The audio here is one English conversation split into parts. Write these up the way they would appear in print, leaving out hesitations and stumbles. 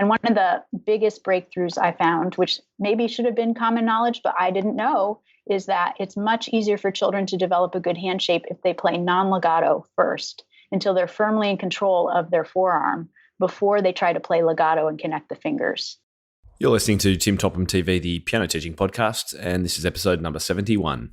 And one of the biggest breakthroughs I found, which maybe should have been common knowledge, but I didn't know, is that it's much easier for children to develop a good hand shape if they play non-legato first, until they're firmly in control of their forearm before they try to play legato and connect the fingers. You're listening to Tim Topham TV, the piano teaching podcast, and this is episode number 71.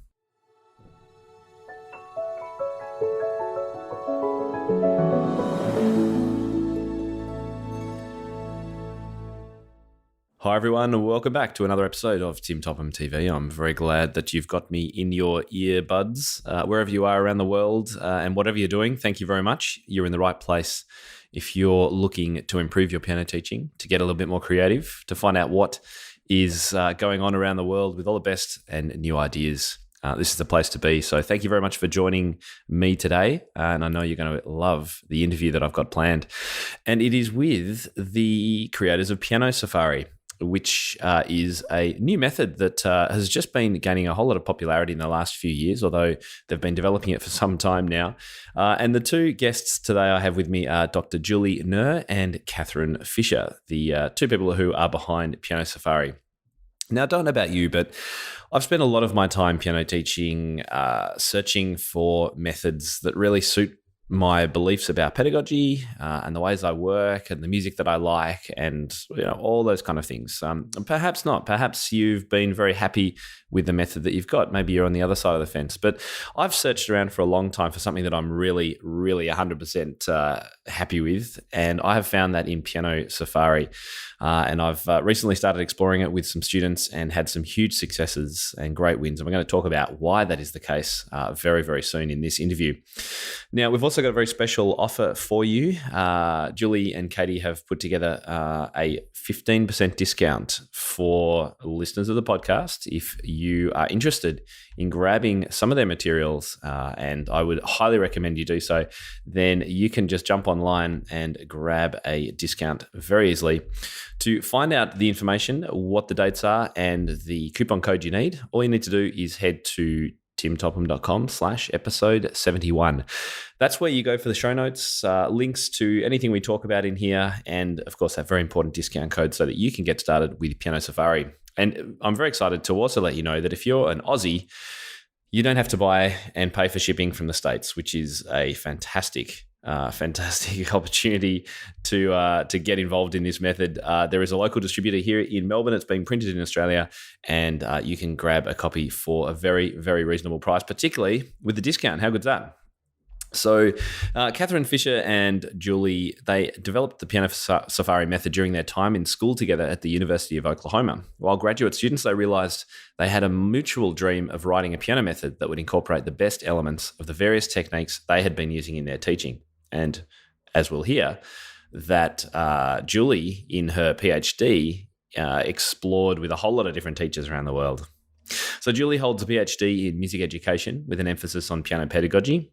Hi everyone, and welcome back to another episode of Tim Topham TV. I'm very glad that you've got me in your earbuds, wherever you are around the world, and whatever you're doing, thank you very much. You're in the right place if you're looking to improve your piano teaching, to get a little bit more creative, to find out what is going on around the world with all the best and new ideas. This is the place to be. So thank you very much for joining me today. And I know you're going to love the interview that I've got planned. And it is with the creators of Piano Safari, which is a new method that has just been gaining a whole lot of popularity in the last few years, although they've been developing it for some time now. And the two guests today I have with me are Dr. Julie Knerr and Katherine Fisher, the two people who are behind Piano Safari. Now, I don't know about you, but I've spent a lot of my time piano teaching, searching for methods that really suit my beliefs about pedagogy and the ways I work and the music that I like and all those kind of things. Perhaps not. Perhaps you've been very happy with the method that you've got. Maybe you're on the other side of the fence. But I've searched around for a long time for something that I'm really, really 100% happy with. And I have found that in Piano Safari. And I've recently started exploring it with some students and had some huge successes and great wins. And we're going to talk about why that is the case very, very soon in this interview. Now, we've also got a very special offer for you. Julie and Katie have put together a 15% discount for listeners of the podcast if you are interested in grabbing some of their materials, and I would highly recommend you do so. Then you can just jump online and grab a discount very easily. To find out the information, what the dates are, and the coupon code you need, all you need to do is head to timtopham.com/episode 71. That's where you go for the show notes, links to anything we talk about in here, and of course that very important discount code so that you can get started with Piano Safari. And I'm very excited to also let you know that if you're an Aussie, you don't have to buy and pay for shipping from the States, which is a fantastic opportunity to get involved in this method. There is a local distributor here in Melbourne. It's being printed in Australia, and you can grab a copy for a very, very reasonable price, particularly with the discount. How good's that? So Katherine Fisher and Julie, they developed the Piano Safari method during their time in school together at the University of Oklahoma. While graduate students, they realized they had a mutual dream of writing a piano method that would incorporate the best elements of the various techniques they had been using in their teaching. And as we'll hear, that Julie, in her PhD, explored with a whole lot of different teachers around the world. So Julie holds a PhD in music education with an emphasis on piano pedagogy,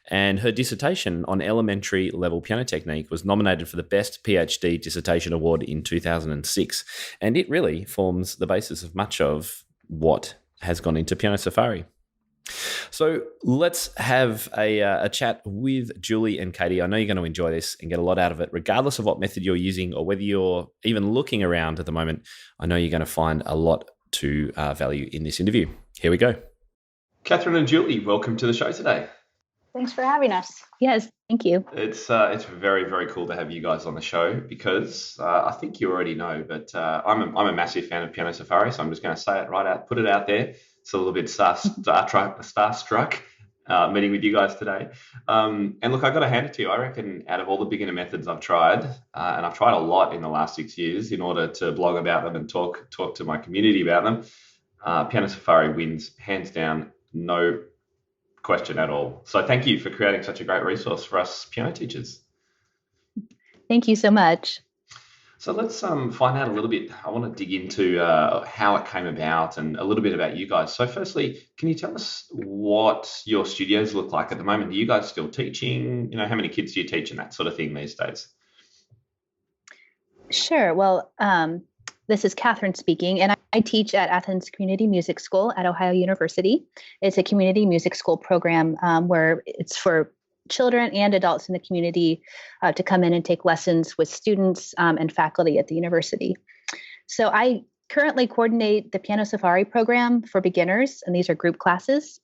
and her dissertation on elementary level piano technique was nominated for the Best PhD Dissertation Award in 2006, and it really forms the basis of much of what has gone into Piano Safari. So let's have a chat with Julie and Katie. I know you're going to enjoy this and get a lot out of it, regardless of what method you're using or whether you're even looking around at the moment. I know you're going to find a lot to value in this interview. Here we go. Katherine and Julie, welcome to the show today. Thanks for having us. Yes, thank you. It's very, very cool to have you guys on the show because I think you already know, but I'm a massive fan of Piano Safari, so I'm just going to say it right out, put it out there. It's a little bit starstruck meeting with you guys today. And look, I got to hand it to you. I reckon out of all the beginner methods I've tried, and I've tried a lot in the last 6 years in order to blog about them and talk to my community about them, Piano Safari wins hands down, no question at all. So thank you for creating such a great resource for us piano teachers. Thank you so much. So let's find out a little bit. I want to dig into how it came about and a little bit about you guys. So firstly, can you tell us what your studios look like at the moment? Are you guys still teaching? How many kids do you teach and that sort of thing these days? Sure. Well, this is Katherine speaking, and I teach at Athens Community Music School at Ohio University. It's a community music school program where it's for children and adults in the community to come in and take lessons with students and faculty at the university. So I currently coordinate the Piano Safari program for beginners, and these are group classes.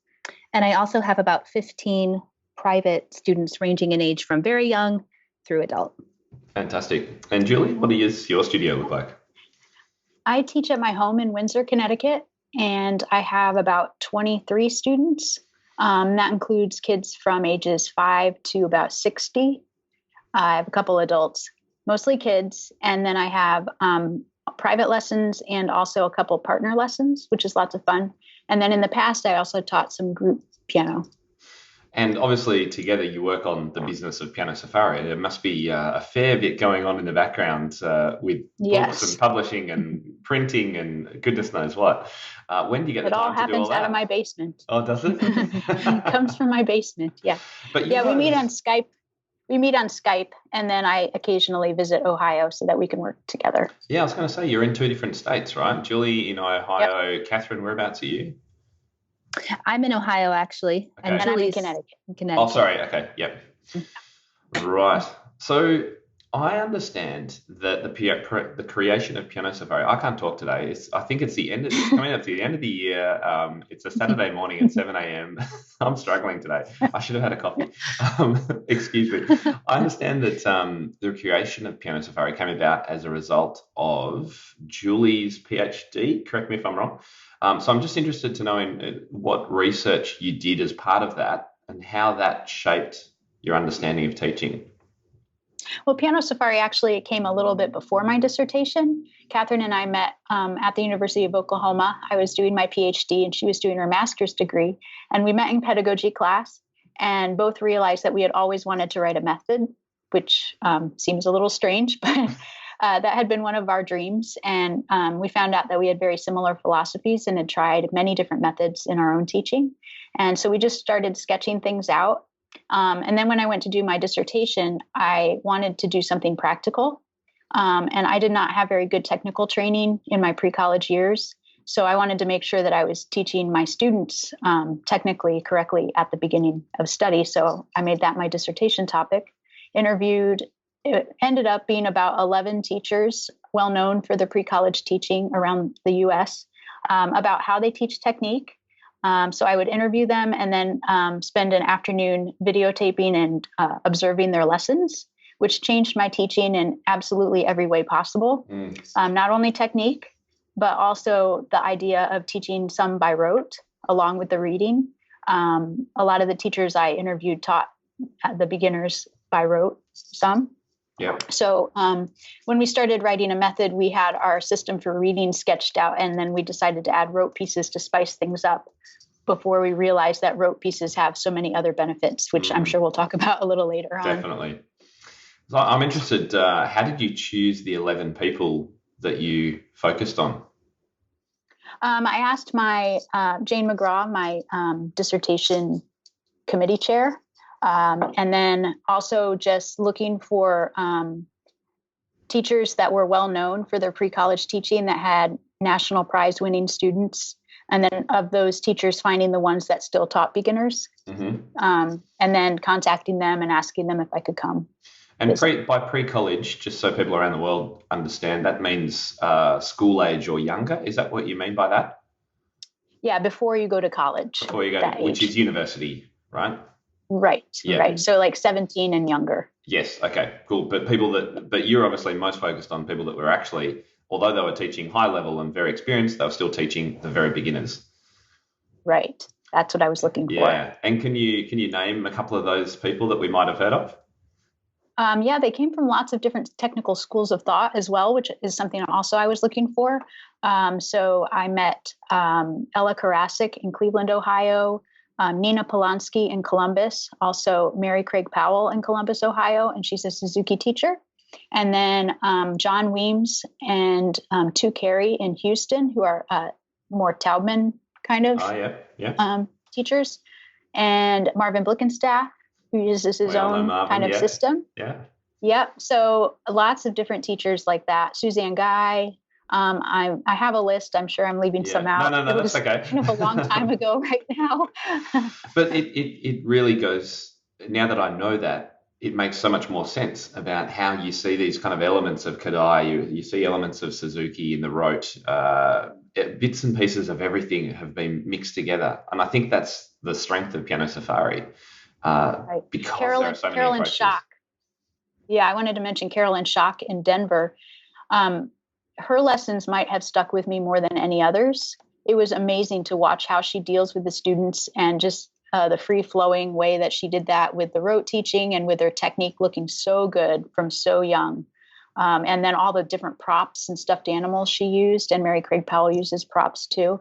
And I also have about 15 private students ranging in age from very young through adult. Fantastic. And Julie, what does your studio look like? I teach at my home in Windsor, Connecticut, and I have about 23 students. That includes kids from ages 5 to about 60. I have a couple adults, mostly kids, and then I have private lessons and also a couple partner lessons, which is lots of fun. And then in the past, I also taught some group piano. And obviously, together you work on the business of Piano Safari. There must be a fair bit going on in the background with books and publishing and printing and goodness knows what. When do you get the time to do all that? It all happens out of my basement. Oh, does it? It comes from my basement, yeah. But we meet on Skype. And then I occasionally visit Ohio so that we can work together. Yeah, I was going to say, you're in 2 different states, right? Julie in Ohio. Yep. Katherine, whereabouts are you? I'm in Ohio, actually. Okay. And Julie's in Connecticut. Oh, sorry. Okay. Yep. Right. So I understand that the creation of Piano Safari, I can't talk today. I think it's coming up to the end of the year. It's a Saturday morning at 7 a.m. I'm struggling today. I should have had a coffee. Excuse me. I understand that the creation of Piano Safari came about as a result of Julie's PhD. Correct me if I'm wrong. So I'm just interested to know in what research you did as part of that and how that shaped your understanding of teaching. Well, Piano Safari actually came a little bit before my dissertation. Katherine and I met at the University of Oklahoma. I was doing my PhD and she was doing her master's degree. And we met in pedagogy class and both realized that we had always wanted to write a method, which seems a little strange, but that had been one of our dreams. And we found out that we had very similar philosophies and had tried many different methods in our own teaching. And so we just started sketching things out. And then when I went to do my dissertation, I wanted to do something practical. And I did not have very good technical training in my pre-college years. So I wanted to make sure that I was teaching my students technically correctly at the beginning of study. So I made that my dissertation topic, interviewed. It ended up being about 11 teachers well known for their pre-college teaching around the U.S. About how they teach technique. So I would interview them and then spend an afternoon videotaping and observing their lessons, which changed my teaching in absolutely every way possible. Not only technique, but also the idea of teaching some by rote along with the reading. A lot of the teachers I interviewed taught the beginners by rote some. Yeah. So when we started writing a method, we had our system for reading sketched out, and then we decided to add rote pieces to spice things up before we realized that rote pieces have so many other benefits, which I'm sure we'll talk about a little later on. Definitely. So I'm interested, how did you choose the 11 people that you focused on? I asked my Jane McGraw, my dissertation committee chair, and then also just looking for teachers that were well known for their pre-college teaching that had national prize winning students. And then of those teachers, finding the ones that still taught beginners, and then contacting them and asking them if I could come. And by pre-college, just so people around the world understand, that means school age or younger. Is that what you mean by that? Yeah, before you go to college. Before you go, which is university, right? Right, yeah. Right. So like 17 and younger. Yes. Okay. Cool. But you're obviously most focused on people that were actually, although they were teaching high level and very experienced, they were still teaching the very beginners. Right. That's what I was looking for. Yeah. And can you name a couple of those people that we might have heard of? Yeah, they came from lots of different technical schools of thought as well, which is something also I was looking for. So I met Ella Karasik in Cleveland, Ohio, Nina Polanski in Columbus, also Mary Craig Powell in Columbus, Ohio, and she's a Suzuki teacher. And then John Weems and Tu Carey in Houston, who are more Taubman kind of teachers, and Marvin Blickenstaff, who uses his own kind of system. Yeah. Yep. So lots of different teachers like that. Suzanne Guy. I have a list. I'm sure I'm leaving some out. No, that's okay. Kind of a long time ago right now. But it really goes now that I know that, it makes so much more sense about how you see these kind of elements of Kadai. You see elements of Suzuki in the rote. Bits and pieces of everything have been mixed together, and I think that's the strength of Piano Safari, Right. because there are so many Carolyn approaches. Schock. Yeah, I wanted to mention Carolyn Schock in Denver. Her lessons might have stuck with me more than any others. It was amazing to watch how she deals with the students, and just the free-flowing way that she did that with the rote teaching, and with her technique looking so good from so young. And then all the different props and stuffed animals she used, and Mary Craig Powell uses props too.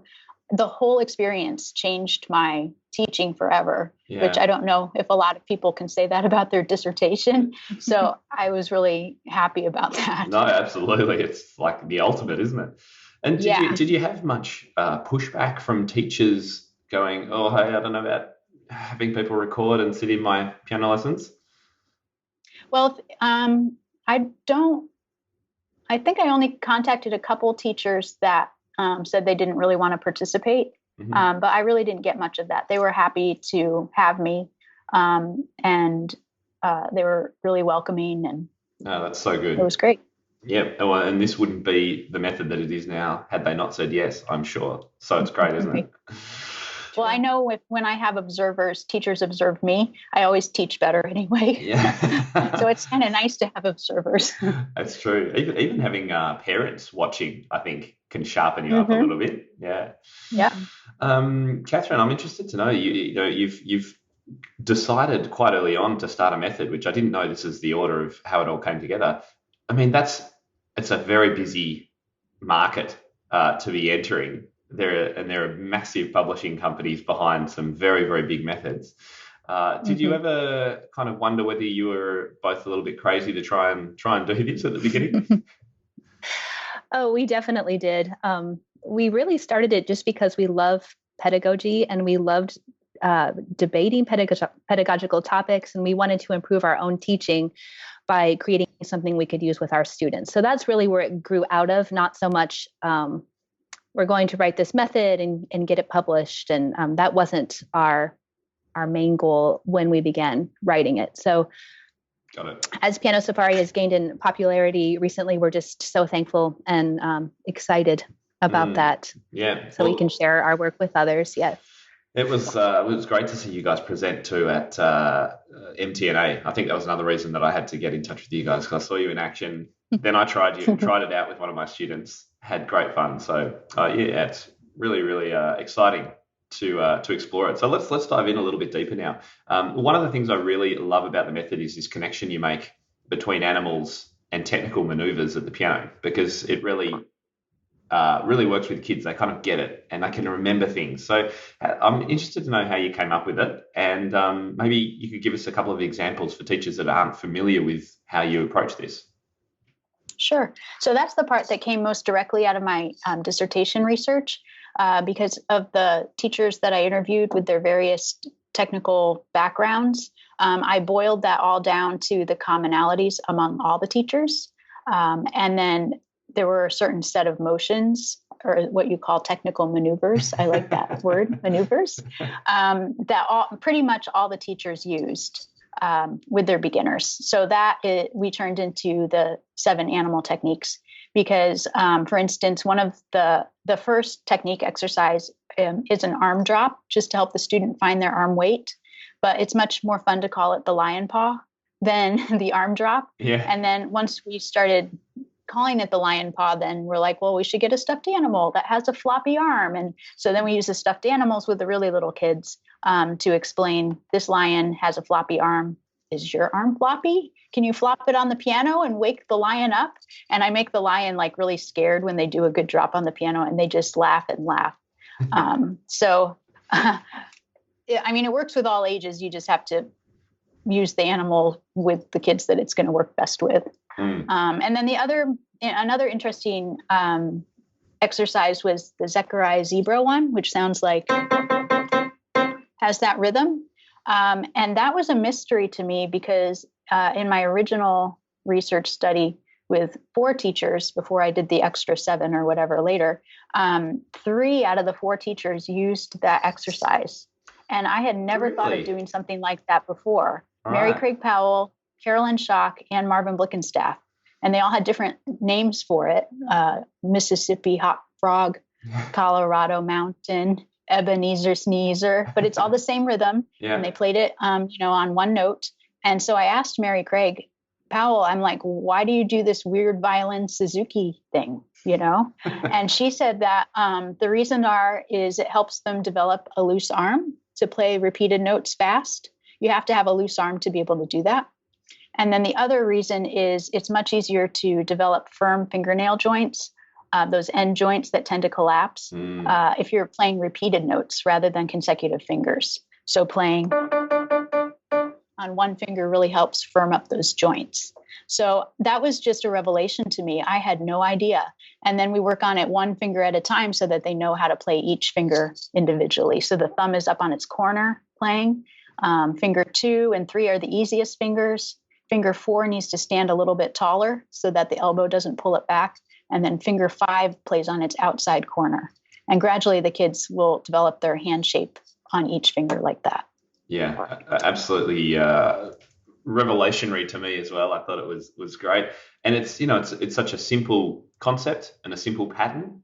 The whole experience changed my teaching forever, which I don't know if a lot of people can say that about their dissertation. So I was really happy about that. No, absolutely. It's like the ultimate, isn't it? And did you have much pushback from teachers going, oh, hey, I don't know about having people record and sit in my piano lessons? Well, I think I only contacted a couple teachers that said they didn't really want to participate. Mm-hmm. But I really didn't get much of that. They were happy to have me, and they were really welcoming, and that's so good. It was great. Yep. And this wouldn't be the method that it is now had they not said yes, I'm sure. So it's great, isn't it? Well, I know when I have teachers observe me, I always teach better anyway. Yeah. So it's kind of nice to have observers. That's true. Even having parents watching, I think, can sharpen you up a little bit. Yeah. Yeah. Katherine, I'm interested to know, you've decided quite early on to start a method, which I didn't know this is the order of how it all came together. I mean, it's a very busy market to be entering. There are massive publishing companies behind some very, very big methods. Did you ever kind of wonder whether you were both a little bit crazy to try and do this at the beginning? Oh, we definitely did. We really started it just because we love pedagogy, and we loved debating pedagogical topics, and we wanted to improve our own teaching by creating something we could use with our students. So that's really where it grew out of, not so much we're going to write this method and get it published. And that wasn't our main goal when we began writing it. So got it. As Piano Safari has gained in popularity recently, we're just so thankful and excited about that. Yeah. So we can share our work with others. Yes. It was great to see you guys present too at MTNA. I think that was another reason that I had to get in touch with you guys, because I saw you in action. Then I tried it out with one of my students, had great fun. So it's really, really exciting to explore it. So let's dive in a little bit deeper now. One of the things I really love about the method is this connection you make between animals and technical maneuvers at the piano, because it really works with kids. They kind of get it and they can remember things. So I'm interested to know how you came up with it, and maybe you could give us a couple of examples for teachers that aren't familiar with how you approach this. Sure. So that's the part that came most directly out of my dissertation research, because of the teachers that I interviewed with their various technical backgrounds. I boiled that all down to the commonalities among all the teachers. And then there were a certain set of motions, or what you call technical maneuvers. I like that word, maneuvers, that pretty much all the teachers used with their beginners. So we turned into the 7 animal techniques, because, for instance, one of the first technique exercise is an arm drop, just to help the student find their arm weight. But it's much more fun to call it the lion paw than the arm drop. Yeah. And then once we started calling it the lion paw, then we're like, well, we should get a stuffed animal that has a floppy arm. And so then we use the stuffed animals with the really little kids to explain, this lion has a floppy arm. Is your arm floppy? Can you flop it on the piano and wake the lion up? And I make the lion like really scared when they do a good drop on the piano, and they just laugh and laugh. I mean, it works with all ages. You just have to use the animal with the kids that it's going to work best with. And then another interesting exercise was the Zechariah zebra one, which sounds like, has that rhythm. And that was a mystery to me, because in my original research study with 4 teachers, before I did the extra 7 or whatever later, 3 out of the 4 teachers used that exercise. And I had never thought of Really? doing something like that before. All Mary right. Craig Powell, Carolyn Schock, and Marvin Blickenstaff. And they all had different names for it. Mississippi Hop Frog, Colorado Mountain, Ebenezer Sneezer, but it's all the same rhythm. Yeah. And they played it, on one note. And so I asked Mary Craig Powell, I'm like, why do you do this weird violin Suzuki thing? And she said that the reason is it helps them develop a loose arm to play repeated notes fast. You have to have a loose arm to be able to do that. And then the other reason is it's much easier to develop firm fingernail joints, those end joints that tend to collapse, if you're playing repeated notes rather than consecutive fingers. So playing on one finger really helps firm up those joints. So that was just a revelation to me. I had no idea. And then we work on it one finger at a time so that they know how to play each finger individually. So the thumb is up on its corner playing. Finger 2 and 3 are the easiest fingers. Finger 4 needs to stand a little bit taller so that the elbow doesn't pull it back. And then finger 5 plays on its outside corner. And gradually the kids will develop their hand shape on each finger like that. Yeah, absolutely revelationary to me as well. I thought it was great. And it's such a simple concept and a simple pattern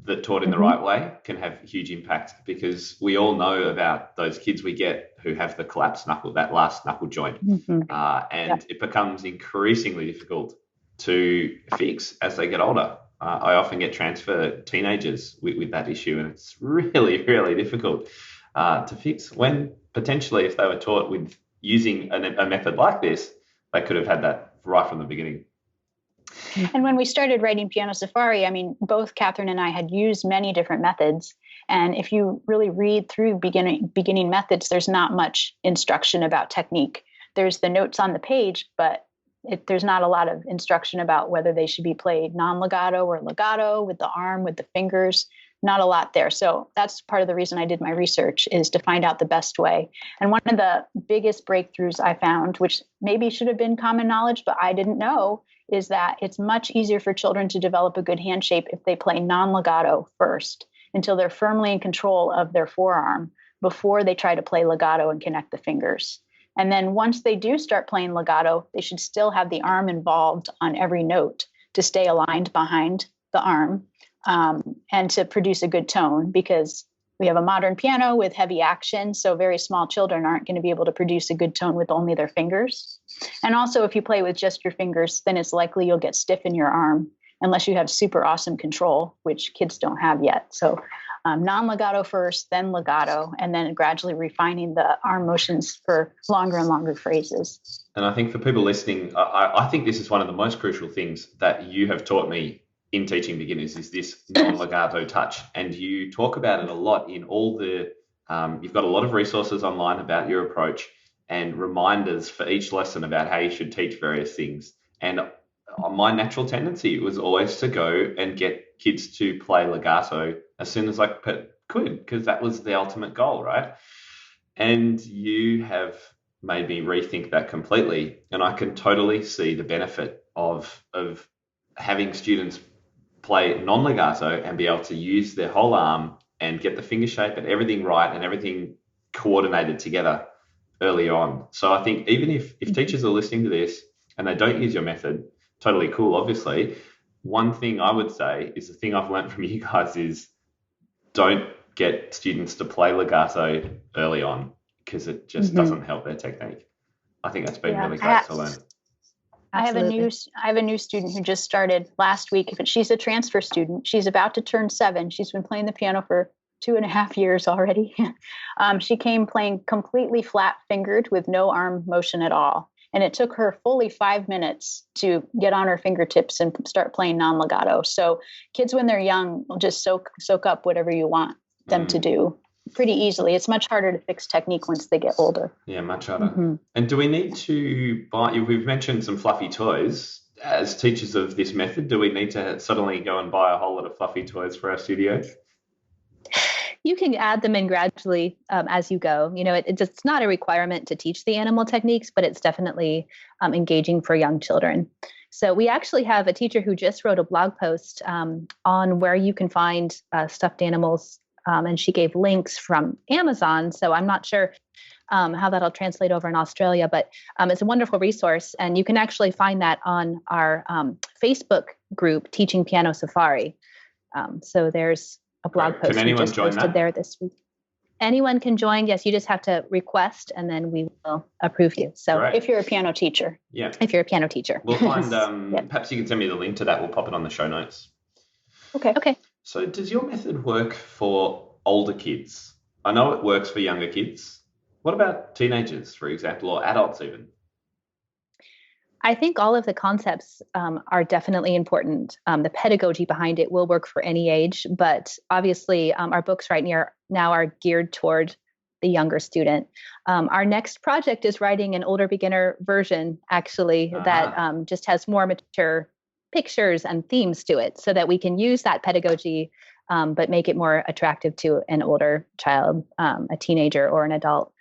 that taught in the right way can have huge impact, because we all know about those kids we get who have the collapsed knuckle, that last knuckle joint. And it becomes increasingly difficult to fix as they get older. I often get transfer teenagers with that issue, and it's really, really difficult to fix, when potentially if they were taught with using a method like this, they could have had that right from the beginning. And when we started writing Piano Safari, both Katherine and I had used many different methods. And if you really read through beginning methods, there's not much instruction about technique. There's the notes on the page, but there's not a lot of instruction about whether they should be played non-legato or legato, with the arm, with the fingers. Not a lot there. So that's part of the reason I did my research, is to find out the best way. And one of the biggest breakthroughs I found, which maybe should have been common knowledge, but I didn't know, is that it's much easier for children to develop a good hand shape if they play non-legato first, until they're firmly in control of their forearm before they try to play legato and connect the fingers. And then once they do start playing legato, they should still have the arm involved on every note to stay aligned behind the arm. And to produce a good tone, because we have a modern piano with heavy action. So very small children aren't going to be able to produce a good tone with only their fingers. And also, if you play with just your fingers, then it's likely you'll get stiff in your arm unless you have super awesome control, which kids don't have yet. So non-legato first, then legato, and then gradually refining the arm motions for longer and longer phrases. And I think for people listening, I think this is one of the most crucial things that you have taught me in teaching beginners, is this non-legato touch. And you talk about it a lot in all the, you've got a lot of resources online about your approach and reminders for each lesson about how you should teach various things. And my natural tendency was always to go and get kids to play legato as soon as I could, because that was the ultimate goal, right? And you have made me rethink that completely. And I can totally see the benefit of having students play non-legato and be able to use their whole arm and get the finger shape and everything right and everything coordinated together early on. So I think even if teachers are listening to this and they don't use your method, totally cool, obviously. One thing I would say is the thing I've learned from you guys is don't get students to play legato early on, because it just doesn't help their technique. I think that's been really great to learn. I have a new student who just started last week, but she's a transfer student. She's about to turn 7. She's been playing the piano for 2.5 years already. She came playing completely flat fingered with no arm motion at all. And it took her fully 5 minutes to get on her fingertips and start playing non-legato. So kids, when they're young, will just soak up whatever you want them to do pretty easily. It's much harder to fix technique once they get older. Yeah, much harder. And do we need to buy, we've mentioned some fluffy toys. As teachers of this method, do we need to suddenly go and buy a whole lot of fluffy toys for our studio? You can add them in gradually as you go. It's not a requirement to teach the animal techniques, but it's definitely engaging for young children. So we actually have a teacher who just wrote a blog post on where you can find stuffed animals and she gave links from Amazon. So I'm not sure how that'll translate over in Australia, but it's a wonderful resource. And you can actually find that on our Facebook group, Teaching Piano Safari. So there's a blog post we just posted there this week. Anyone can join. Yes, you just have to request, and then we will approve you. So if you're a piano teacher. Yeah. If you're a piano teacher. We'll find, perhaps you can send me the link to that. We'll pop it on the show notes. Okay. So does your method work for older kids? I know it works for younger kids. What about teenagers, for example, or adults even? I think all of the concepts are definitely important. The pedagogy behind it will work for any age, but obviously our books now are geared toward the younger student. Our next project is writing an older beginner version, actually, that just has more mature pictures and themes to it so that we can use that pedagogy, but make it more attractive to an older child, a teenager or an adult.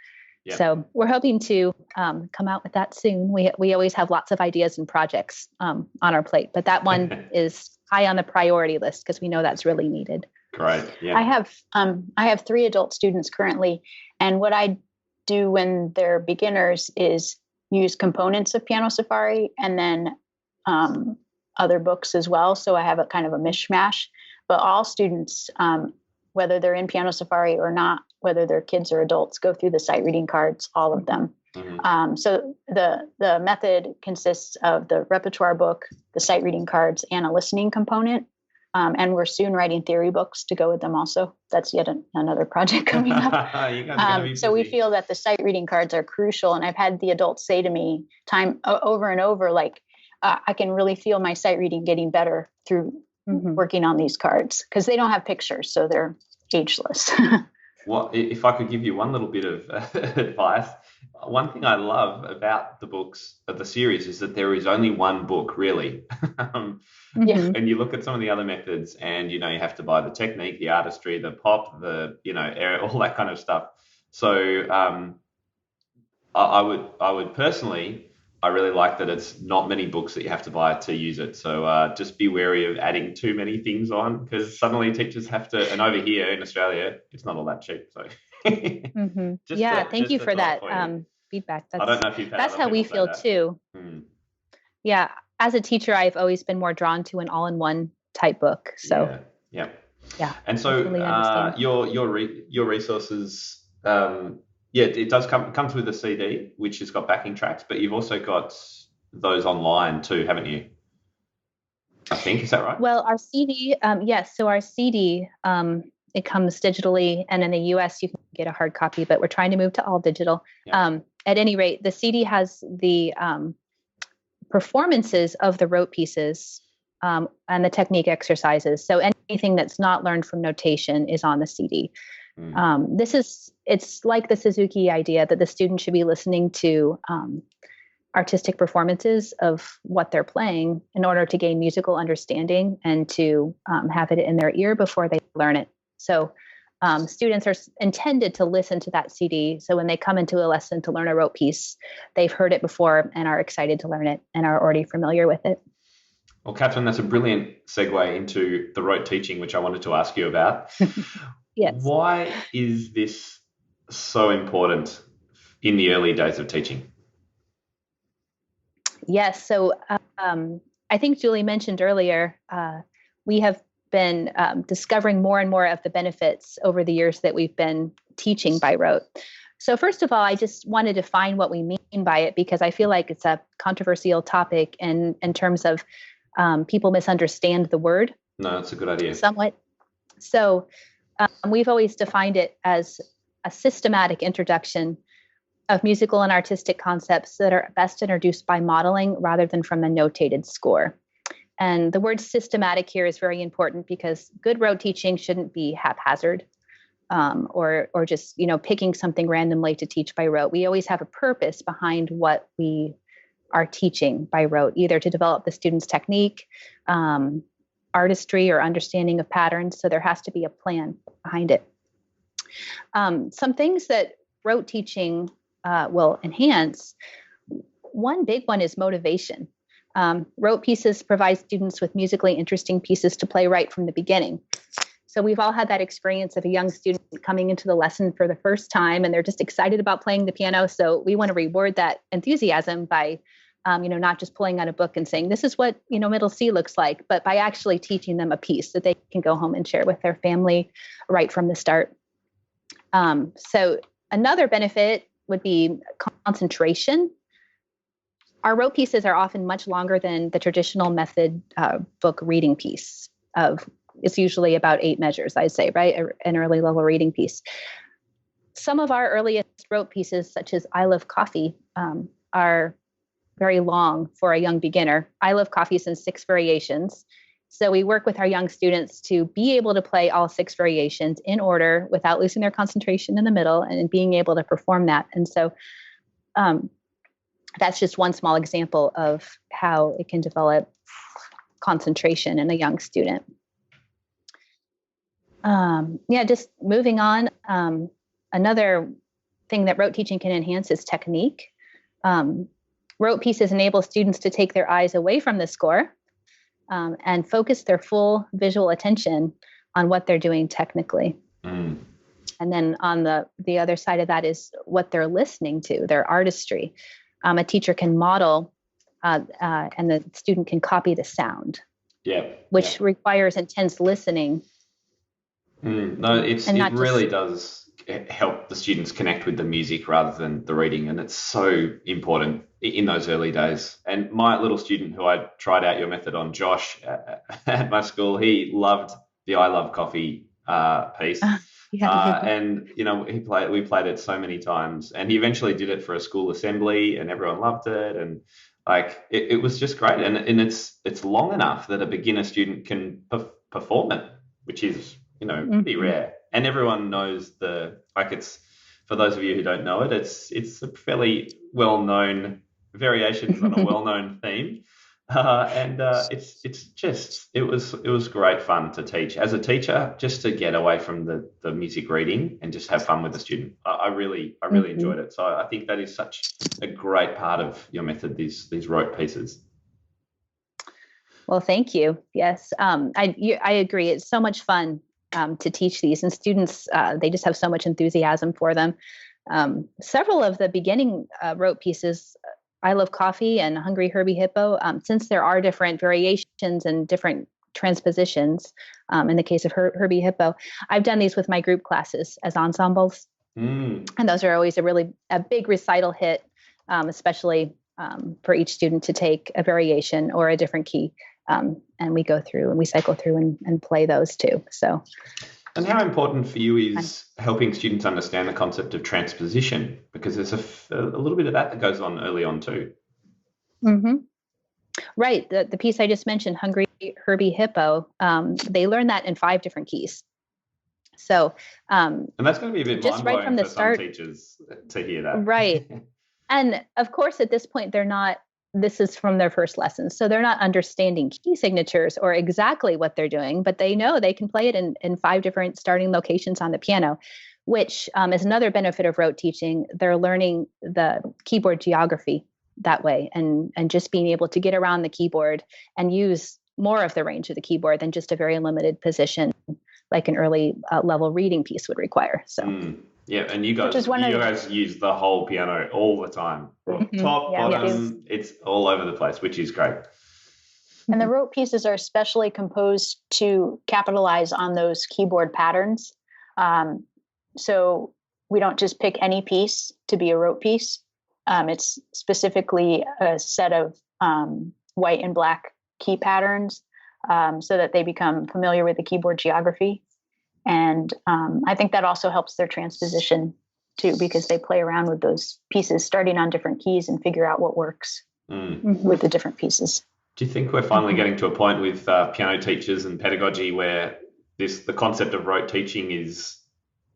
Yep. So we're hoping to come out with that soon. We always have lots of ideas and projects on our plate, but that one is high on the priority list because we know that's really needed. Great. Yeah. I have 3 adult students currently, and what I do when they're beginners is use components of Piano Safari and then other books as well. So I have a kind of a mishmash, but all students, whether they're in Piano Safari or not, whether they're kids or adults, go through the sight reading cards, all of them. Mm-hmm. So the method consists of the repertoire book, the sight reading cards, and a listening component. And we're soon writing theory books to go with them also. That's yet another project coming up. So we feel that the sight reading cards are crucial. And I've had the adults say to me over and over, like, I can really feel my sight reading getting better through working on these cards because they don't have pictures, so they're ageless. Well, if I could give you one little bit of advice, one thing I love about the books of the series is that there is only one book, really. And you look at some of the other methods and, you have to buy the technique, the artistry, the pop, all that kind of stuff. So I would personally, I really like that it's not many books that you have to buy to use it. So just be wary of adding too many things on because suddenly teachers have to, and over here in Australia, it's not all that cheap. So thank you for that feedback. I don't know if you've had that's how we feel too. Yeah. As a teacher, I've always been more drawn to an all-in-one type book. So yeah. And so your resources, it does comes with a CD, which has got backing tracks, but you've also got those online too, haven't you? I think, is that right? Well, our CD, yes. So our CD, it comes digitally, and in the US, you can get a hard copy, but we're trying to move to all digital. At any rate, the CD has the performances of the rote pieces and the technique exercises. So anything that's not learned from notation is on the CD. It's like the Suzuki idea that the student should be listening to artistic performances of what they're playing in order to gain musical understanding and to have it in their ear before they learn it. So students are intended to listen to that CD. So when they come into a lesson to learn a rote piece, they've heard it before and are excited to learn it and are already familiar with it. Well, Katherine, that's a brilliant segue into the rote teaching, which I wanted to ask you about. Yes. Why is this so important in the early days of teaching? Yes. So I think Julie mentioned earlier, we have been discovering more and more of the benefits over the years that we've been teaching by rote. So first of all, I just want to define what we mean by it because I feel like it's a controversial topic in terms of people misunderstand the word. No, that's a good idea. Somewhat. So we've always defined it as a systematic introduction of musical and artistic concepts that are best introduced by modeling rather than from a notated score. And the word systematic here is very important because good rote teaching shouldn't be haphazard or just, picking something randomly to teach by rote. We always have a purpose behind what we are teaching by rote, either to develop the student's technique, artistry, or understanding of patterns. So there has to be a plan behind it. Some things that rote teaching will enhance. One big one is motivation. Rote pieces provide students with musically interesting pieces to play right from the beginning. So we've all had that experience of a young student coming into the lesson for the first time, and they're just excited about playing the piano. So we want to reward that enthusiasm by, not just pulling out a book and saying, this is what, middle C looks like, but by actually teaching them a piece that they can go home and share with their family right from the start. So another benefit would be concentration. Our rote pieces are often much longer than the traditional method book reading piece it's usually about 8 measures, I'd say, right? An early level reading piece. Some of our earliest rote pieces, such as I Love Coffee, are very long for a young beginner. I Love Coffee is in 6 variations. So we work with our young students to be able to play all 6 variations in order without losing their concentration in the middle and being able to perform that. And so that's just one small example of how it can develop concentration in a young student. Just moving on. Another thing that rote teaching can enhance is technique. Rote pieces enable students to take their eyes away from the score and focus their full visual attention on what they're doing technically. And then on the other side of that is what they're listening to, their artistry. A teacher can model and the student can copy the sound, which requires intense listening. It really does help the students connect with the music rather than the reading, and it's so important in those early days. And my little student who I tried out your method on, Josh, at my school, he loved the I Love Coffee piece. And we played it so many times, and he eventually did it for a school assembly, and everyone loved it, and it was just great. And it's long enough that a beginner student can perform it, which is pretty rare. And everyone knows it's, for those of you who don't know it, it's a fairly well-known variations on a well-known theme. It was great fun to teach as a teacher, just to get away from the music reading and just have fun with the student. I really enjoyed it. So I think that is such a great part of your method, these rote pieces. Well, thank you. Yes. I agree. It's so much fun to teach these, and students, they just have so much enthusiasm for them. Several of the beginning rote pieces, I Love Coffee and Hungry Herbie Hippo, since there are different variations and different transpositions, in the case of Herbie Hippo, I've done these with my group classes as ensembles. And those are always a big recital hit, especially for each student to take a variation or a different key. And we go through and we cycle through and play those too. So, and how important for you is helping students understand the concept of transposition? Because there's a little bit of that goes on early on too. Mm-hmm. Right. The piece I just mentioned, Hungry Herbie Hippo, they learn that in 5 different keys. So, and that's going to be a bit just right from the start, some teachers to hear that. Right. And of course, at this point, this is from their first lesson. So they're not understanding key signatures or exactly what they're doing, but they know they can play it in 5 different starting locations on the piano, which is another benefit of rote teaching. They're learning the keyboard geography that way, and just being able to get around the keyboard and use more of the range of the keyboard than just a very limited position like an early level reading piece would require. So. Yeah, and you guys use the whole piano all the time. Top, bottom, it's all over the place, which is great. And the rote pieces are specially composed to capitalize on those keyboard patterns. So we don't just pick any piece to be a rote piece. It's specifically a set of white and black key patterns so that they become familiar with the keyboard geography. And I think that also helps their transposition too, because they play around with those pieces, starting on different keys, and figure out what works with the different pieces. Do you think we're finally getting to a point with piano teachers and pedagogy where the concept of rote teaching is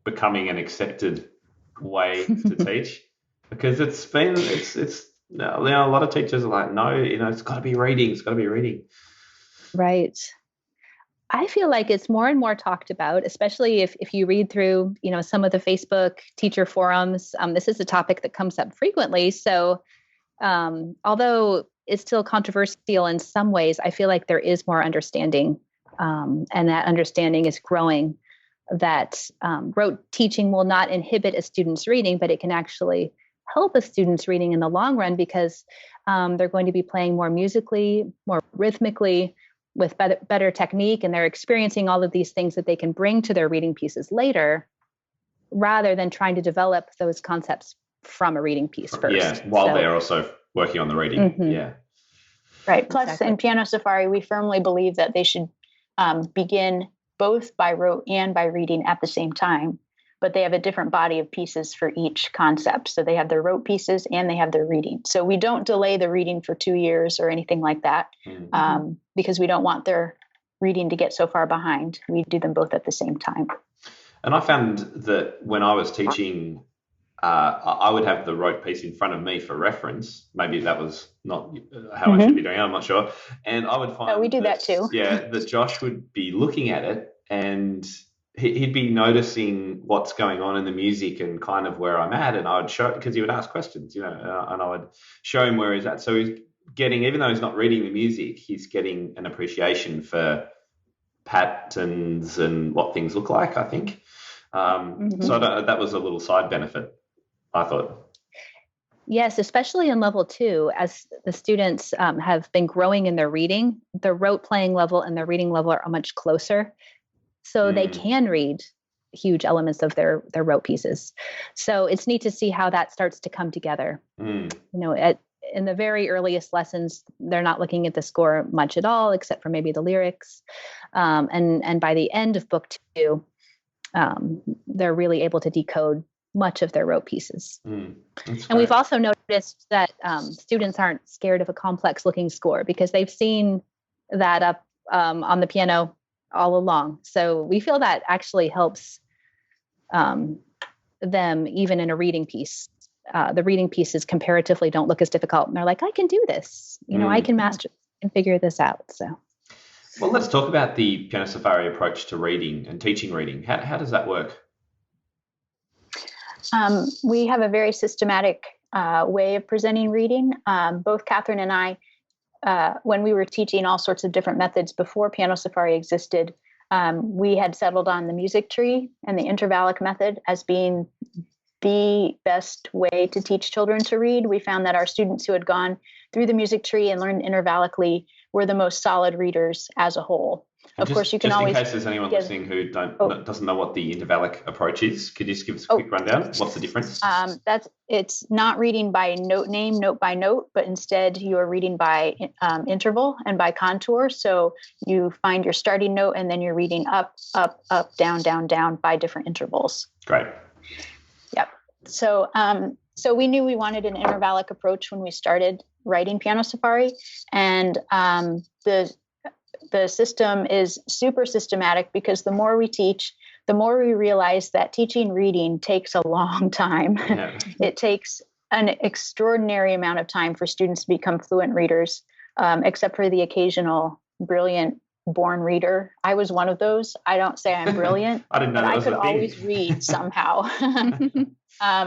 becoming an accepted way to teach? Because it's a lot of teachers are like, no, it's got to be reading. It's got to be reading. Right. I feel like it's more and more talked about, especially if you read through, some of the Facebook teacher forums. This is a topic that comes up frequently. So although it's still controversial in some ways, I feel like there is more understanding And that understanding is growing, that rote teaching will not inhibit a student's reading, but it can actually help a student's reading in the long run, because they're going to be playing more musically, more rhythmically, with better technique, and they're experiencing all of these things that they can bring to their reading pieces later, rather than trying to develop those concepts from a reading piece first. Yeah, while they're also working on the reading. Mm-hmm. Yeah. Right. Plus, in Piano Safari, we firmly believe that they should begin both by rote and by reading at the same time, but they have a different body of pieces for each concept. So they have their rote pieces and they have their reading. So we don't delay the reading for 2 years or anything like that, because we don't want their reading to get so far behind. We do them both at the same time. And I found that when I was teaching, I would have the rote piece in front of me for reference. Maybe that was not how I should be doing it, I'm not sure. And I would find we do that too. Yeah, that Josh would be looking at it and he'd be noticing what's going on in the music and kind of where I'm at. And I would show, because he would ask questions, and I would show him where he's at. So he's getting, even though he's not reading the music, he's getting an appreciation for patterns and what things look like, I think. So that was a little side benefit, I thought. Yes, especially in level 2, as the students have been growing in their reading, the rote playing level and the reading level are much closer. So they can read huge elements of their rote pieces. So it's neat to see how that starts to come together. In the very earliest lessons, they're not looking at the score much at all, except for maybe the lyrics. And by the end of book 2, they're really able to decode much of their rote pieces. And we've also noticed that students aren't scared of a complex looking score, because they've seen that up on the piano all along. So we feel that actually helps them even in a reading piece. The reading pieces comparatively don't look as difficult. And they're like, I can do this. I can master and figure this out. So, well, let's talk about the Piano Safari approach to reading and teaching reading. How does that work? We have a very systematic way of presenting reading. Both Katherine and I, when we were teaching all sorts of different methods before Piano Safari existed, we had settled on the music tree and the intervallic method as being the best way to teach children to read. We found that our students who had gone through the music tree and learned intervallically were the most solid readers as a whole. Of course, you can always. Just in case there's anyone listening who doesn't know what the intervallic approach is, could you just give us a quick rundown? What's the difference? It's not reading by note name, note by note, but instead you are reading by interval and by contour. So you find your starting note and then you're reading up, up, up, down, down, down by different intervals. Great. Yep. So we knew we wanted an intervallic approach when we started writing Piano Safari, and the system is super systematic, because the more we teach, the more we realize that teaching reading takes a long time. Yeah. It takes an extraordinary amount of time for students to become fluent readers, except for the occasional brilliant born reader. I was one of those. I don't say I'm brilliant, I didn't know but that I was could a thing. always read somehow.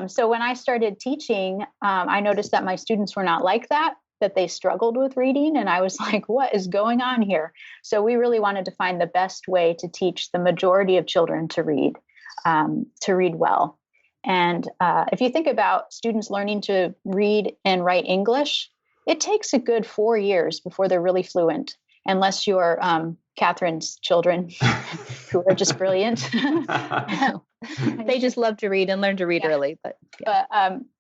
So when I started teaching, I noticed that my students were not like that they struggled with reading. And I was like, what is going on here? So we really wanted to find the best way to teach the majority of children to read well. And if you think about students learning to read and write English, it takes a good 4 years before they're really fluent, unless you're Katherine's children who are just brilliant. They just love to read and learn to read early. But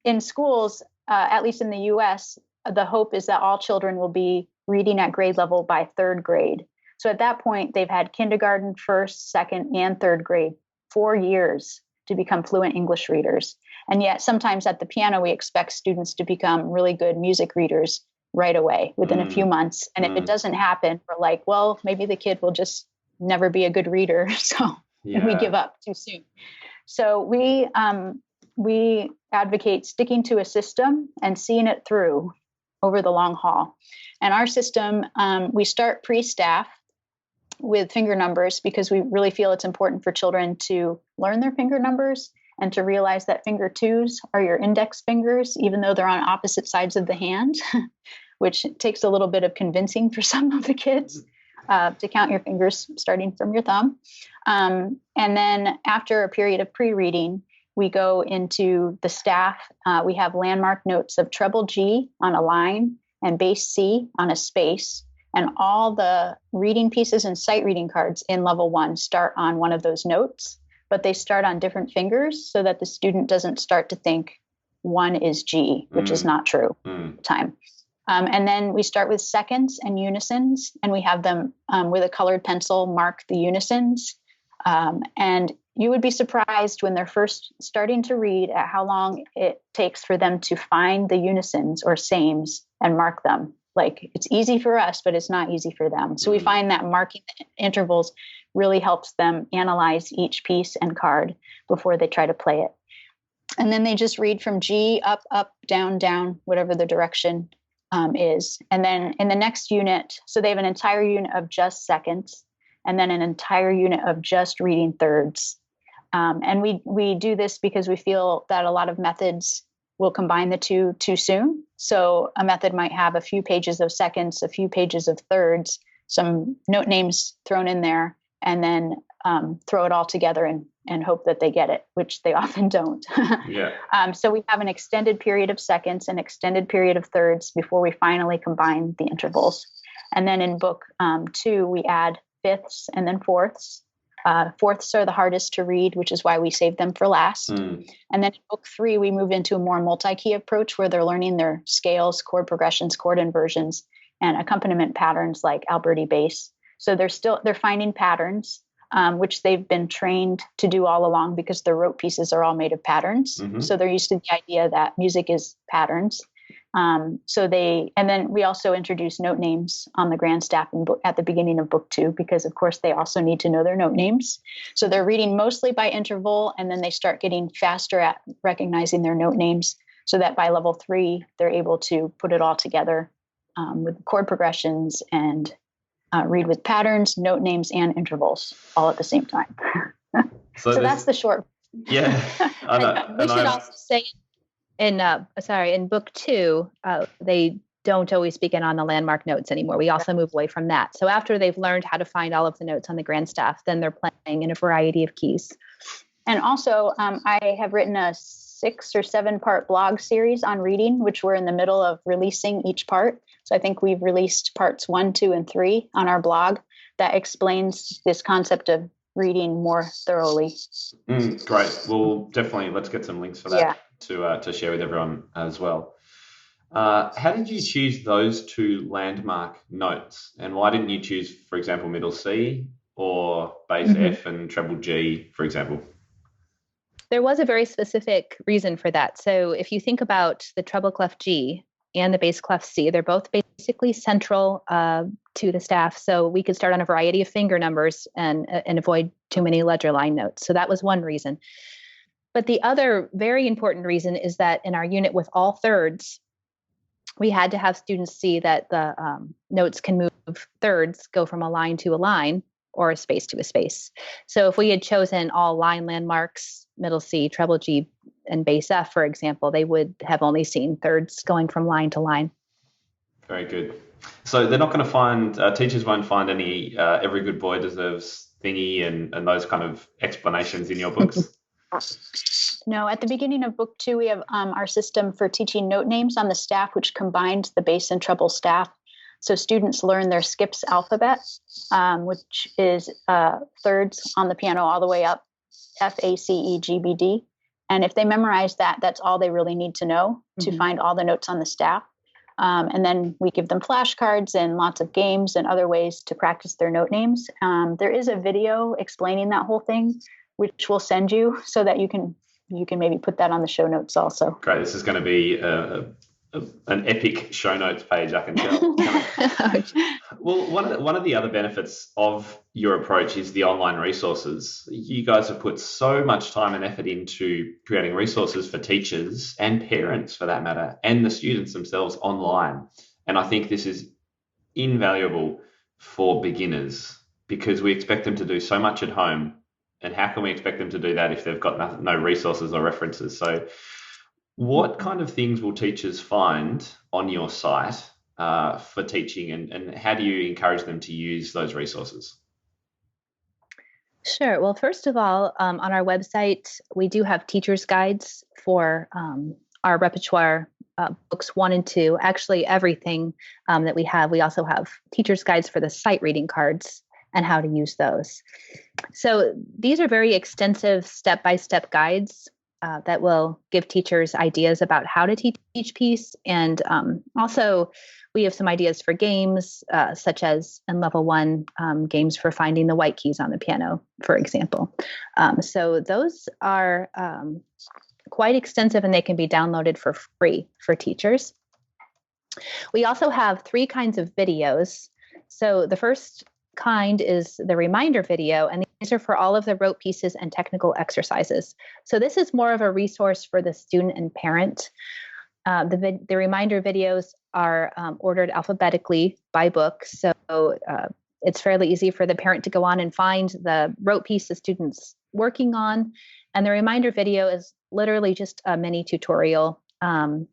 in schools, at least in the U.S., the hope is that all children will be reading at grade level by 3rd grade. So at that point, they've had kindergarten, 1st, 2nd, and 3rd grade, 4 years to become fluent English readers. And yet sometimes at the piano, we expect students to become really good music readers right away within a few months. And if it doesn't happen, we're like, well, maybe the kid will just never be a good reader. So we give up too soon. So we advocate sticking to a system and seeing it through over the long haul. And our system, we start pre-staff with finger numbers, because we really feel it's important for children to learn their finger numbers and to realize that finger 2s are your index fingers, even though they're on opposite sides of the hand, which takes a little bit of convincing for some of the kids. to count your fingers starting from your thumb. And then after a period of pre-reading, we go into the staff. We have landmark notes of treble G on a line and bass C on a space. And all the reading pieces and sight reading cards in level 1 start on one of those notes, but they start on different fingers so that the student doesn't start to think 1 is G, which is not true time. And then we start with seconds and unisons, and we have them with a colored pencil mark the unisons. And you would be surprised when they're first starting to read at how long it takes for them to find the unisons or sames and mark them. Like, it's easy for us, but it's not easy for them. So we find that marking the intervals really helps them analyze each piece and card before they try to play it. And then they just read from G up, up, down, down, whatever the direction is. And then in the next unit, so they have an entire unit of just seconds, and then an entire unit of just reading thirds. And we do this because we feel that a lot of methods will combine the two too soon. So a method might have a few pages of seconds, a few pages of thirds, some note names thrown in there, and then throw it all together and hope that they get it, which they often don't. So we have an extended period of seconds, an extended period of thirds before we finally combine the intervals. And then in book 2, we add fifths and then fourths. Fourths are the hardest to read, which is why we save them for last. And then in book 3, we move into a more multi-key approach where they're learning their scales, chord progressions, chord inversions, and accompaniment patterns like Alberti bass. So they're finding patterns, which they've been trained to do all along because their rote pieces are all made of patterns. So they're used to the idea that music is patterns. And then we also introduce note names on the grand staff at the beginning of book 2, because of course they also need to know their note names. So they're reading mostly by interval, and then they start getting faster at recognizing their note names so that by level 3, they're able to put it all together with chord progressions and read with patterns, note names, and intervals all at the same time. So that's the short. Yeah. We should also say in book 2, they don't always begin on the landmark notes anymore. We also move away from that. So after they've learned how to find all of the notes on the grand staff, then they're playing in a variety of keys. And also, I have written a 6 or 7 part blog series on reading, which we're in the middle of releasing each part. So I think we've released parts 1, 2, and 3 on our blog that explains this concept of reading more thoroughly. Great. Well, definitely let's get some links for that to share with everyone as well. How did you choose those 2 landmark notes, and why didn't you choose, for example, middle C or bass F and treble G, for example? There was a very specific reason for that. So if you think about the treble clef G and the bass clef C, they're both basically central to the staff. So we could start on a variety of finger numbers and avoid too many ledger line notes. So that was one reason. But the other very important reason is that in our unit with all thirds, we had to have students see that the notes can move thirds, go from a line to a line or a space to a space. So if we had chosen all line landmarks, middle C, treble G, and bass F, for example, they would have only seen thirds going from line to line. Very good. So they're not going to find, teachers won't find any every good boy deserves thingy and those kind of explanations in your books? No, at the beginning of book 2, we have our system for teaching note names on the staff, which combines the bass and treble staff. So students learn their skips alphabet, which is thirds on the piano all the way up, F, A, C, E, G, B, D. And if they memorize that, that's all they really need to know to find all the notes on the staff. And then we give them flashcards and lots of games and other ways to practice their note names. There is a video explaining that whole thing, which we'll send you so that you can maybe put that on the show notes also. Great. This is going to be an epic show notes page, I can tell. Well, one of the other benefits of your approach is the online resources. You guys have put so much time and effort into creating resources for teachers and parents, for that matter, and the students themselves online. And I think this is invaluable for beginners because we expect them to do so much at home. And how can we expect them to do that if they've got no resources or references? So what kind of things will teachers find on your site for teaching, and how do you encourage them to use those resources? Sure. Well, first of all, on our website, we do have teacher's guides for our repertoire books 1 and 2. Actually, everything that we have. We also have teacher's guides for the sight reading cards and how to use those. So these are very extensive step-by-step guides that will give teachers ideas about how to teach each piece. And also, we have some ideas for games, such as in level 1, games for finding the white keys on the piano, for example. So those are quite extensive, and they can be downloaded for free for teachers. We also have 3 kinds of videos. So the first kind is the reminder video, and these are for all of the rote pieces and technical exercises. So this is more of a resource for the student and parent. The reminder videos are ordered alphabetically by book, so it's fairly easy for the parent to go on and find the rote piece the student's working on. And the reminder video is literally just a mini tutorial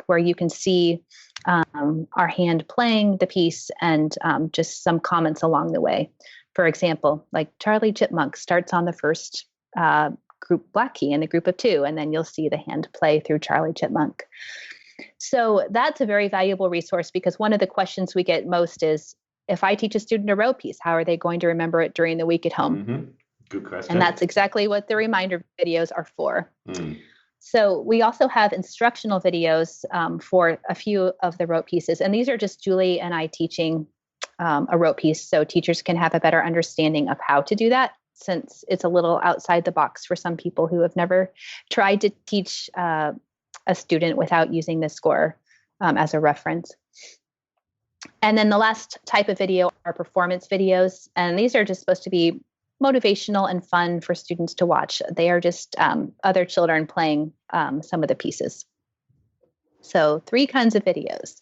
where you can see our hand playing the piece and just some comments along the way. For example, like Charlie Chipmunk starts on the first group black key in a group of 2, and then you'll see the hand play through Charlie Chipmunk. So that's a very valuable resource, because one of the questions we get most is, if I teach a student a rote piece, how are they going to remember it during the week at home? Mm-hmm. Good question. And that's exactly what the reminder videos are for. Mm. So we also have instructional videos for a few of the rote pieces. And these are just Julie and I teaching a rote piece, so teachers can have a better understanding of how to do that, since it's a little outside the box for some people who have never tried to teach a student without using the score as a reference. And then the last type of video are performance videos. And these are just supposed to be motivational and fun for students to watch. They are just other children playing some of the pieces. So 3 kinds of videos.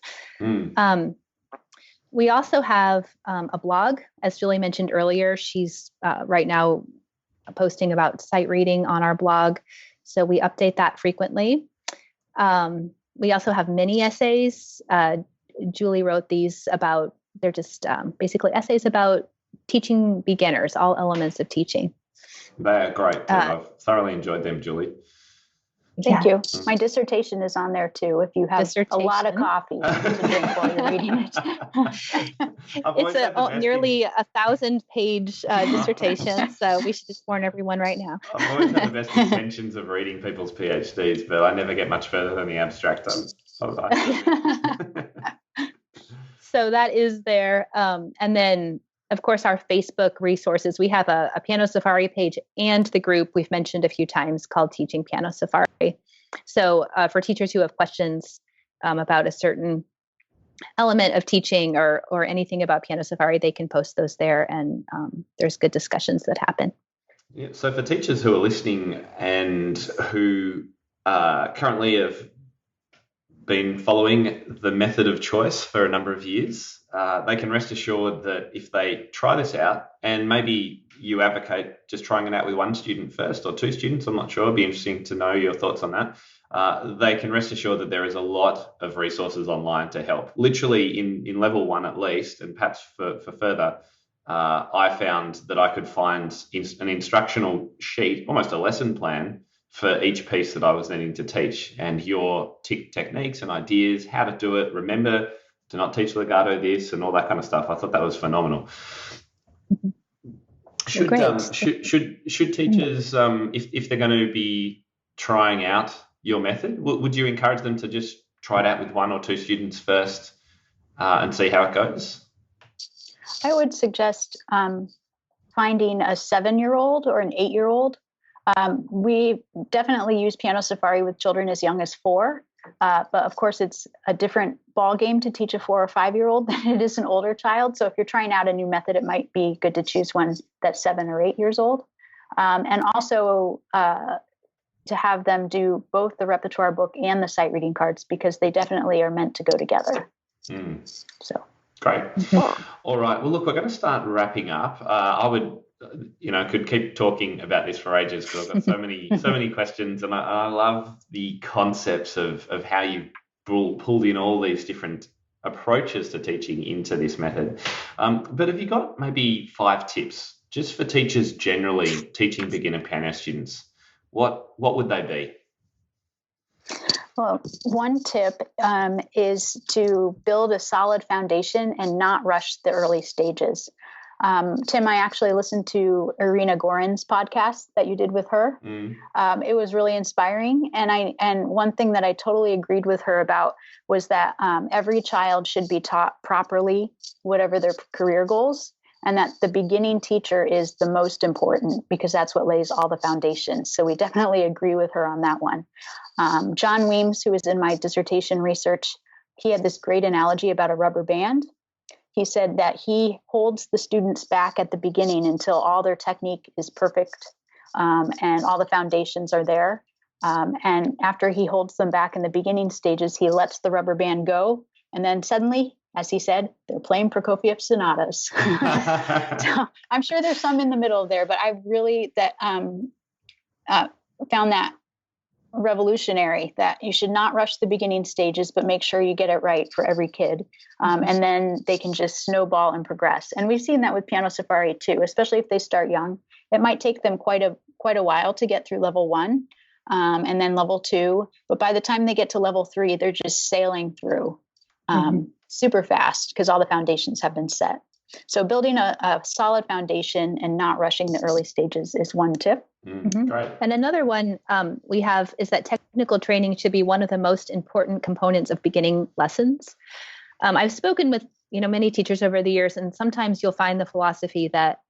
We also have a blog, as Julie mentioned earlier. She's right now posting about sight reading on our blog, so we update that frequently. We also have mini essays. Julie wrote these about, they're just basically essays about teaching beginners, all elements of teaching. They are great. I've thoroughly enjoyed them, Julie. Thank you. My dissertation is on there too, if you have a lot of coffee to drink while you're reading it. It's a nearly 1,000-page dissertation, so we should just warn everyone right now. I've always had the best intentions of reading people's PhDs, but I never get much further than the abstract. So that is there. And then, of course, our Facebook resources. We have a Piano Safari page and the group we've mentioned a few times called Teaching Piano Safari. So for teachers who have questions about a certain element of teaching or anything about Piano Safari, they can post those there, and there's good discussions that happen. Yeah, so for teachers who are listening and who currently have been following the method of choice for a number of years, they can rest assured that if they try this out, and maybe you advocate just trying it out with 1 student first or 2 students, I'm not sure, it'd be interesting to know your thoughts on that. They can rest assured that there is a lot of resources online to help. Literally in level 1 at least, and perhaps for further, I found that I could find an instructional sheet, almost a lesson plan, for each piece that I was needing to teach, and your techniques and ideas, how to do it, remember to not teach legato this, and all that kind of stuff. I thought that was phenomenal. Should teachers, if they're going to be trying out your method, would you encourage them to just try it out with 1 or 2 students first and see how it goes? I would suggest finding a 7-year-old or an 8-year-old. We definitely use Piano Safari with children as young as 4, but of course it's a different ball game to teach a 4 or 5-year-old than it is an older child. So if you're trying out a new method, it might be good to choose one that's 7 or 8 years old, and also to have them do both the repertoire book and the sight reading cards, because they definitely are meant to go together. So great. All right. Well, look, we're going to start wrapping up. I would. Could keep talking about this for ages, because I've got so many questions, and I love the concepts of how you pulled in all these different approaches to teaching into this method. But have you got maybe 5 tips just for teachers generally teaching beginner piano students? What would they be? Well, one tip is to build a solid foundation and not rush the early stages. Tim, I actually listened to Irina Gorin's podcast that you did with her. It was really inspiring. And one thing that I totally agreed with her about was that every child should be taught properly, whatever their career goals, and that the beginning teacher is the most important because that's what lays all the foundations. So we definitely agree with her on that one. John Weems, who was in my dissertation research, he had this great analogy about a rubber band. He said that he holds the students back at the beginning until all their technique is perfect and all the foundations are there. And after he holds them back in the beginning stages, he lets the rubber band go. And then suddenly, as he said, they're playing Prokofiev sonatas. So I'm sure there's some in the middle there, but I really found that revolutionary, that you should not rush the beginning stages, but make sure you get it right for every kid. And then they can just snowball and progress. And we've seen that with Piano Safari too, especially if they start young. It might take them quite a while to get through level 1 and then level 2. But by the time they get to level 3, they're just sailing through super fast because all the foundations have been set. So building a solid foundation and not rushing the early stages is one tip. Great. And another one we have is that technical training should be one of the most important components of beginning lessons. I've spoken with many teachers over the years, and sometimes you'll find the philosophy that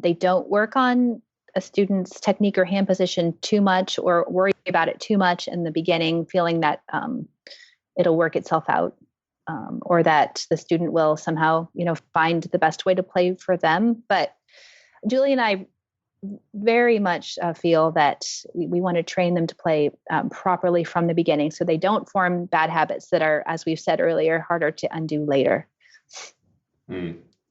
they don't work on a student's technique or hand position too much or worry about it too much in the beginning, feeling that it'll work itself out. Or that the student will somehow, find the best way to play for them. But Julie and I very much feel that we want to train them to play properly from the beginning so they don't form bad habits that are, as we've said earlier, harder to undo later.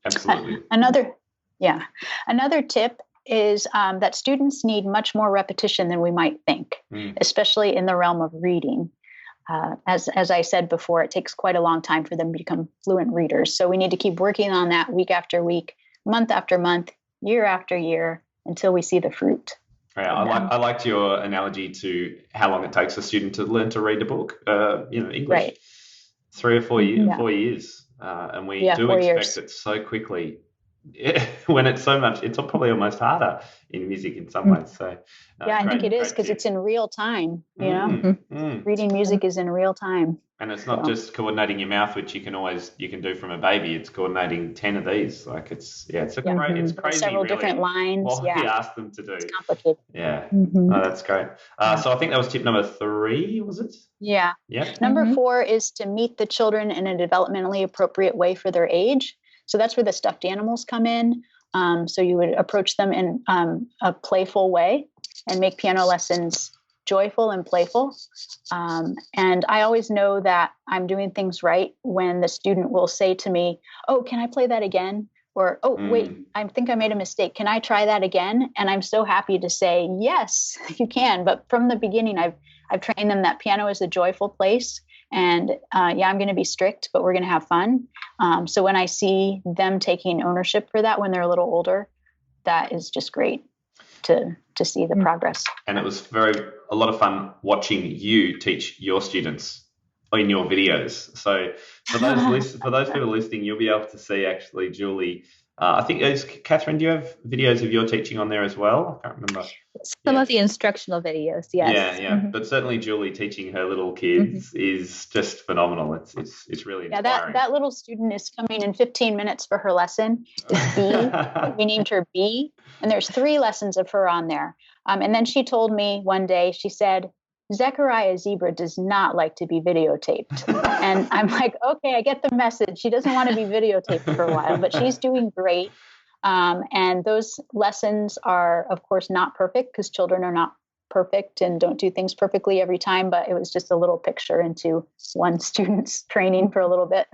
Absolutely. Another tip is that students need much more repetition than we might think, especially in the realm of reading. As I said before, it takes quite a long time for them to become fluent readers. So we need to keep working on that week after week, month after month, year after year, until we see the fruit. Yeah, I liked your analogy to how long it takes a student to learn to read a book. English, right. 3 or 4 years, 4 years, and we do expect it so quickly. When it's so much, it's probably almost harder in music in some ways. So I think it is because it's in real time. Reading music is in real time, and it's not just coordinating your mouth, which you can do from a baby. It's coordinating 10 of these. Like it's crazy. Several really, different lines. What we asked them to do. It's complicated. Yeah, no, that's great. So I think that was tip number 3, was it? Yeah. Number 4 is to meet the children in a developmentally appropriate way for their age. So that's where the stuffed animals come in. So you would approach them in a playful way and make piano lessons joyful and playful. And I always know that I'm doing things right when the student will say to me, "Oh, can I play that again?" Or, "Oh, wait, I think I made a mistake. Can I try that again?" And I'm so happy to say, "Yes, you can." But from the beginning, I've trained them that piano is a joyful place. And I'm going to be strict, but we're going to have fun. So when I see them taking ownership for that when they're a little older, that is just great to see the progress. And it was a lot of fun watching you teach your students in your videos. So for those people listening, you'll be able to see actually Julie. I think, Katherine, do you have videos of your teaching on there as well? I can't remember. Some of the instructional videos, yes. Yeah. But certainly Julie teaching her little kids is just phenomenal. It's really inspiring. That little student is coming in 15 minutes for her lesson. It's B. We named her B. And there's 3 lessons of her on there. And then she told me one day, she said, "Zechariah Zebra does not like to be videotaped." And I'm like, okay, I get the message. She doesn't want to be videotaped for a while, but she's doing great. And those lessons are, of course, not perfect because children are not perfect and don't do things perfectly every time. But it was just a little picture into one student's training for a little bit.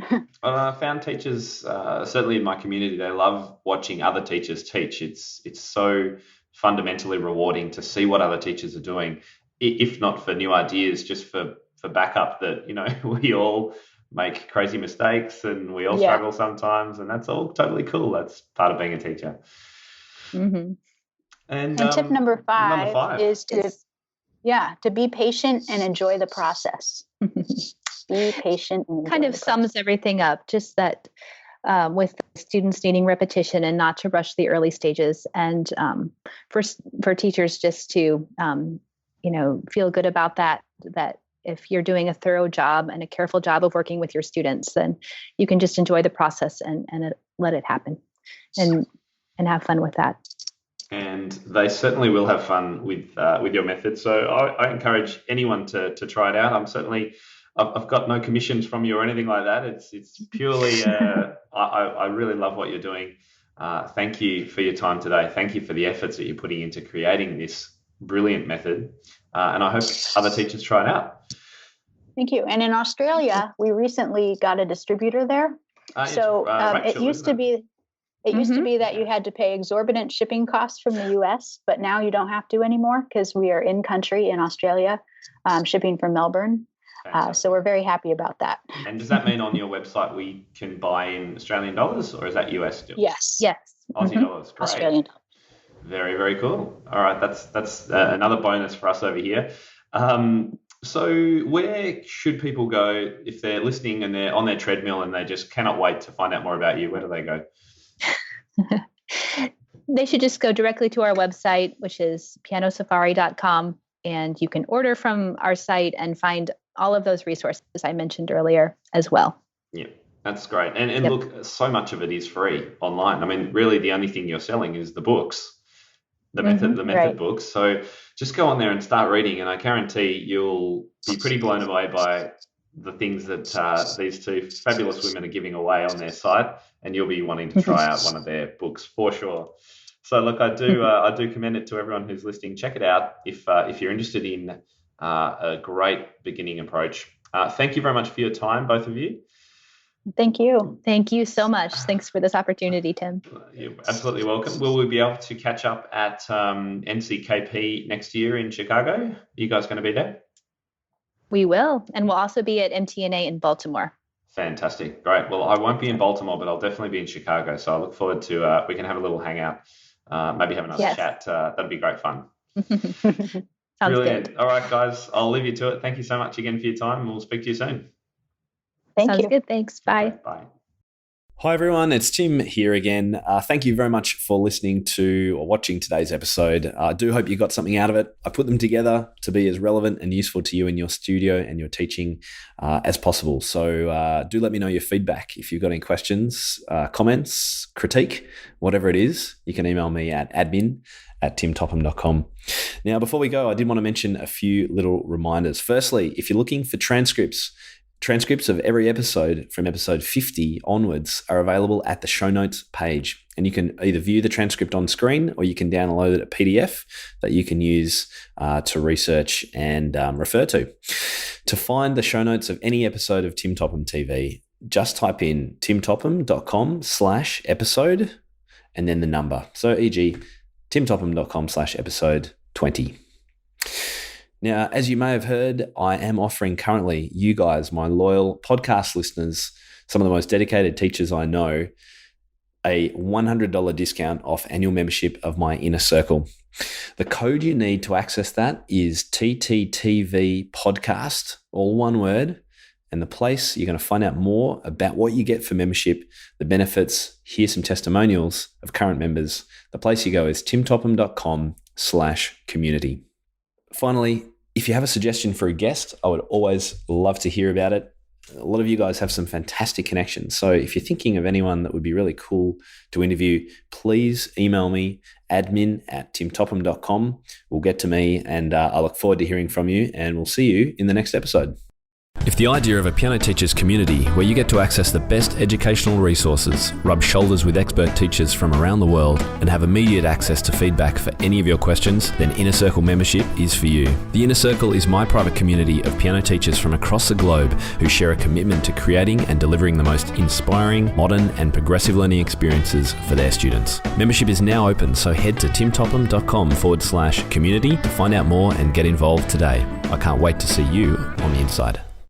I found teachers, certainly in my community, they love watching other teachers teach. It's so fundamentally rewarding to see what other teachers are doing. If not for new ideas, just for backup that, we all make crazy mistakes, and we all Yeah. struggle sometimes, and that's all totally cool. That's part of being a teacher. Mm-hmm. And tip number number 5 is to be patient and enjoy the process. Be patient and enjoy Kind of the sums everything up, just that with students needing repetition and not to rush the early stages, and for teachers just to feel good about that if you're doing a thorough job and a careful job of working with your students, then you can just enjoy the process and let it happen and have fun with that. And they certainly will have fun with your method. So I encourage anyone to try it out. I've got no commissions from you or anything like that. It's purely I really love what you're doing. Thank you for your time today. Thank you for the efforts that you're putting into creating this brilliant method. And I hope other teachers try it out. Thank you. And in Australia, we recently got a distributor there. Rachel, it used to be that you had to pay exorbitant shipping costs from the US, but now you don't have to anymore because we are in country in Australia, shipping from Melbourne. So we're very happy about that. And does that mean on your website we can buy in Australian dollars, or is that US still? Yes. Aussie dollars, great. Australian dollars. Very, very cool. All right, that's another bonus for us over here. So where should people go if they're listening and they're on their treadmill and they just cannot wait to find out more about you? Where do they go? They should just go directly to our website, which is pianosafari.com, and you can order from our site and find all of those resources I mentioned earlier as well. Yeah, that's great. And look, so much of it is free online. I mean, really the only thing you're selling is the books, the method right. books. So just go on there and start reading, and I guarantee you'll be pretty blown away by the things that these two fabulous women are giving away on their site, and you'll be wanting to try out one of their books for sure. So look, I do commend it to everyone who's listening. Check it out if you're interested in a great beginning approach. Thank you very much for your time, both of you. Thank you. Thank you so much. Thanks for this opportunity, Tim. You're absolutely welcome. Will we be able to catch up at NCKP next year in Chicago? Are you guys going to be there? We will. And we'll also be at MTNA in Baltimore. Fantastic. Great. Well, I won't be in Baltimore, but I'll definitely be in Chicago. So I look forward to, we can have a little hangout, maybe have another chat. That'd be great fun. Sounds Brilliant. good. All right, guys, I'll leave you to it. Thank you so much again for your time, and we'll speak to you soon. Sounds good. Thanks. Bye. Okay, bye. Hi everyone, it's Tim here again. Thank you very much for listening to or watching today's episode. I do hope you got something out of it. I put them together to be as relevant and useful to you in your studio and your teaching as possible. So do let me know your feedback. If you've got any questions, comments, critique, whatever it is, you can email me at admin@timtopham.com. Now, before we go, I did want to mention a few little reminders. Firstly, if you're looking for transcripts of every episode from episode 50 onwards are available at the show notes page. And you can either view the transcript on screen or you can download a PDF that you can use to research and refer to. To find the show notes of any episode of Tim Topham TV, just type in timtopham.com/episode and then the number. So e.g. timtopham.com/episode 20. Now, as you may have heard, I am offering currently you guys, my loyal podcast listeners, some of the most dedicated teachers I know, a $100 discount off annual membership of my inner circle. The code you need to access that is TTTV podcast, all one word, and the place you're going to find out more about what you get for membership, the benefits, hear some testimonials of current members. The place you go is timtopham.com/community. Finally, if you have a suggestion for a guest, I would always love to hear about it. A lot of you guys have some fantastic connections. So if you're thinking of anyone that would be really cool to interview, please email me, admin@timtopham.com. We'll get to me, and I look forward to hearing from you, and we'll see you in the next episode. If the idea of a piano teachers community where you get to access the best educational resources, rub shoulders with expert teachers from around the world, and have immediate access to feedback for any of your questions, then Inner Circle membership is for you. The Inner Circle is my private community of piano teachers from across the globe who share a commitment to creating and delivering the most inspiring, modern and progressive learning experiences for their students. Membership is now open, so head to timtopham.com/community to find out more and get involved today. I can't wait to see you on the inside.